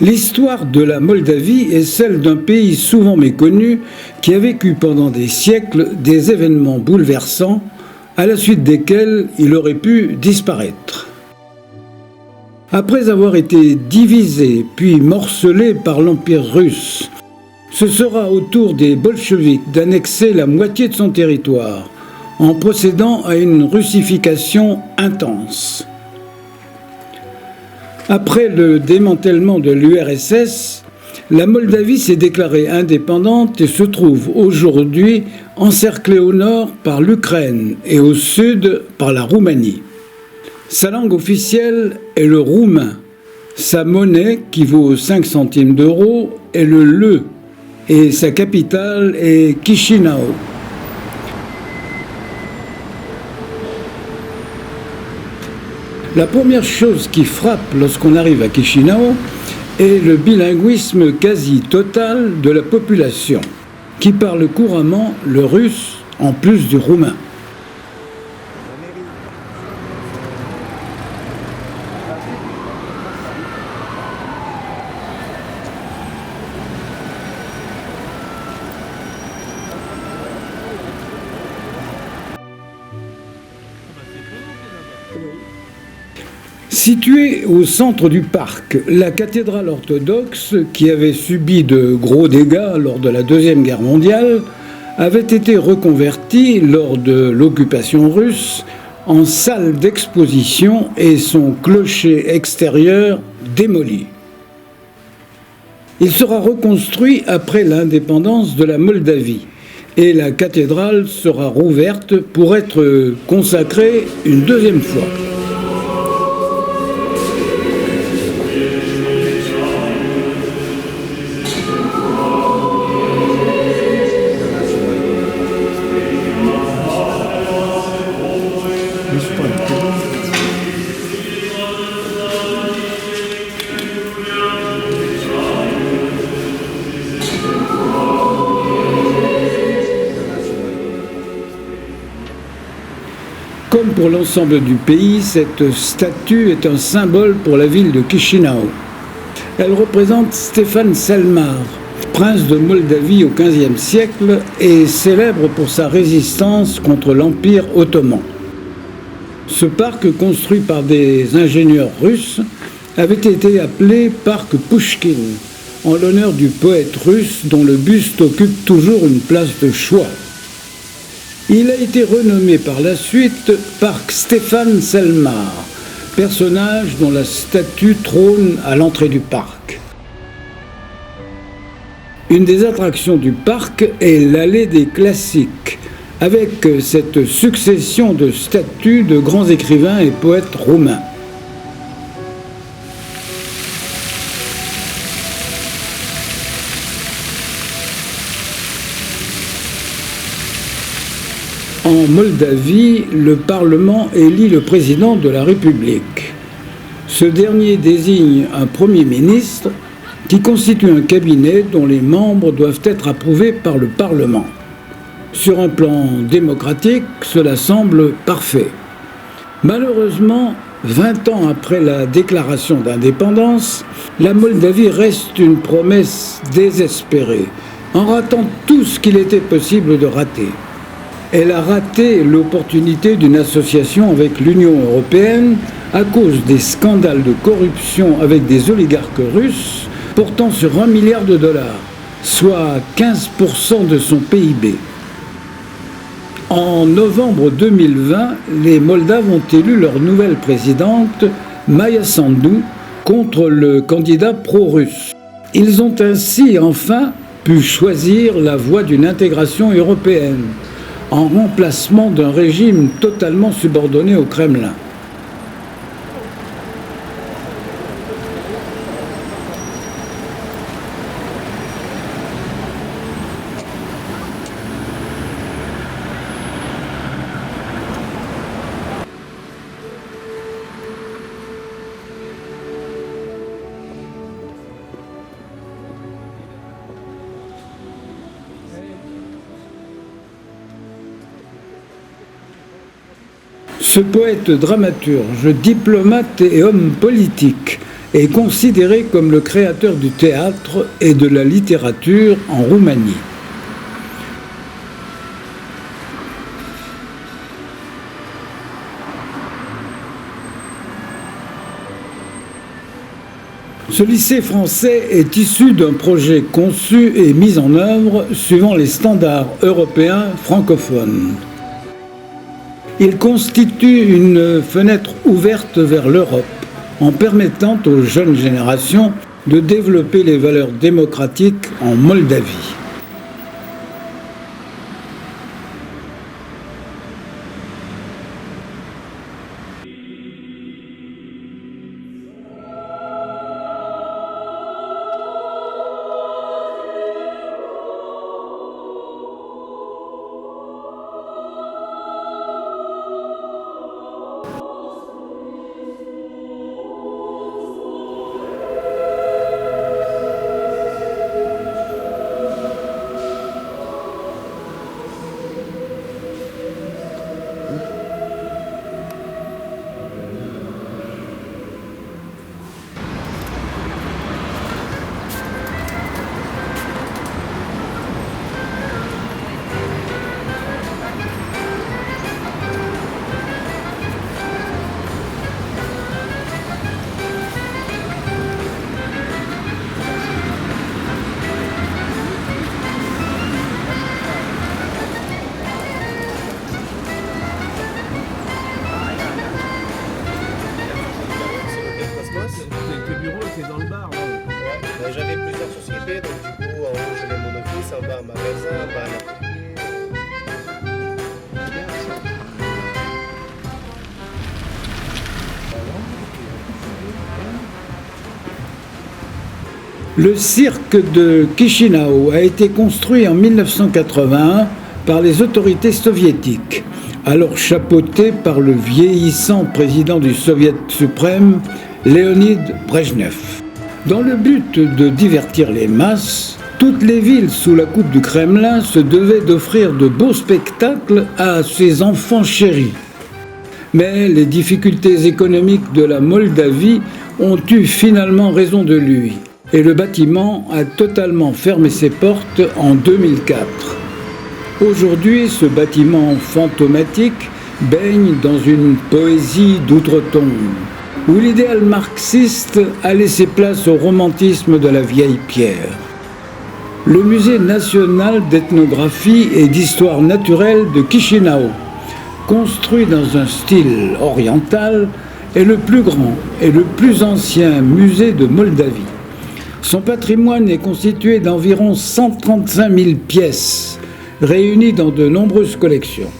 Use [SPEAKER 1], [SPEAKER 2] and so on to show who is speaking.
[SPEAKER 1] L'histoire de la Moldavie est celle d'un pays souvent méconnu qui a vécu pendant des siècles des événements bouleversants à la suite desquels il aurait pu disparaître. Après avoir été divisé puis morcelé par l'Empire russe, ce sera au tour des bolcheviks d'annexer la moitié de son territoire en procédant à une russification intense. Après le démantèlement de l'URSS, la Moldavie s'est déclarée indépendante et se trouve aujourd'hui encerclée au nord par l'Ukraine et au sud par la Roumanie. Sa langue officielle est le roumain. Sa monnaie, qui vaut 5 centimes d'euros, est le leu et sa capitale est Chișinău. La première chose qui frappe lorsqu'on arrive à Chișinău est le bilinguisme quasi total de la population, qui parle couramment le russe en plus du roumain. Située au centre du parc, la cathédrale orthodoxe, qui avait subi de gros dégâts lors de la Deuxième Guerre mondiale, avait été reconvertie lors de l'occupation russe en salle d'exposition et son clocher extérieur démoli. Il sera reconstruit après l'indépendance de la Moldavie et la cathédrale sera rouverte pour être consacrée une deuxième fois. Comme pour l'ensemble du pays, cette statue est un symbole pour la ville de Chișinău. Elle représente Ștefan Cel-Mare, prince de Moldavie au XVe siècle et célèbre pour sa résistance contre l'Empire ottoman. Ce parc, construit par des ingénieurs russes, avait été appelé Parc Pouchkine, en l'honneur du poète russe dont le buste occupe toujours une place de choix. Il a été renommé par la suite Parc Ștefan Cel-Mare, personnage dont la statue trône à l'entrée du parc. Une des attractions du parc est l'allée des classiques, avec cette succession de statues de grands écrivains et poètes roumains. En Moldavie, le Parlement élit le président de la République. Ce dernier désigne un Premier ministre qui constitue un cabinet dont les membres doivent être approuvés par le Parlement. Sur un plan démocratique, cela semble parfait. Malheureusement, 20 ans après la déclaration d'indépendance, la Moldavie reste une promesse désespérée, en ratant tout ce qu'il était possible de rater. Elle a raté l'opportunité d'une association avec l'Union européenne à cause des scandales de corruption avec des oligarques russes portant sur $1 milliard, soit 15% de son PIB. En novembre 2020, les Moldaves ont élu leur nouvelle présidente, Maia Sandu, contre le candidat pro-russe. Ils ont ainsi enfin pu choisir la voie d'une intégration européenne, en remplacement d'un régime totalement subordonné au Kremlin. Ce poète dramaturge, diplomate et homme politique est considéré comme le créateur du théâtre et de la littérature en Roumanie. Ce lycée français est issu d'un projet conçu et mis en œuvre suivant les standards européens francophones. Il constitue une fenêtre ouverte vers l'Europe, en permettant aux jeunes générations de développer les valeurs démocratiques en Moldavie.
[SPEAKER 2] Tes bureaux étaient dans le bar.
[SPEAKER 3] Ouais, j'avais plusieurs sociétés, donc du coup, en haut j'avais mon office, en bas un magasin, en bas un atelier.
[SPEAKER 1] Le cirque de Chisinau a été construit en 1981 par les autorités soviétiques, alors chapeauté par le vieillissant président du Soviet suprême, Léonid Brejnev. Dans le but de divertir les masses, toutes les villes sous la coupe du Kremlin se devaient d'offrir de beaux spectacles à ses enfants chéris. Mais les difficultés économiques de la Moldavie ont eu finalement raison de lui, et le bâtiment a totalement fermé ses portes en 2004. Aujourd'hui, ce bâtiment fantomatique baigne dans une poésie d'outre-tombe, où l'idéal marxiste a laissé place au romantisme de la vieille pierre. Le Musée national d'ethnographie et d'histoire naturelle de Chisinau, construit dans un style oriental, est le plus grand et le plus ancien musée de Moldavie. Son patrimoine est constitué d'environ 135 000 pièces, réunies dans de nombreuses collections.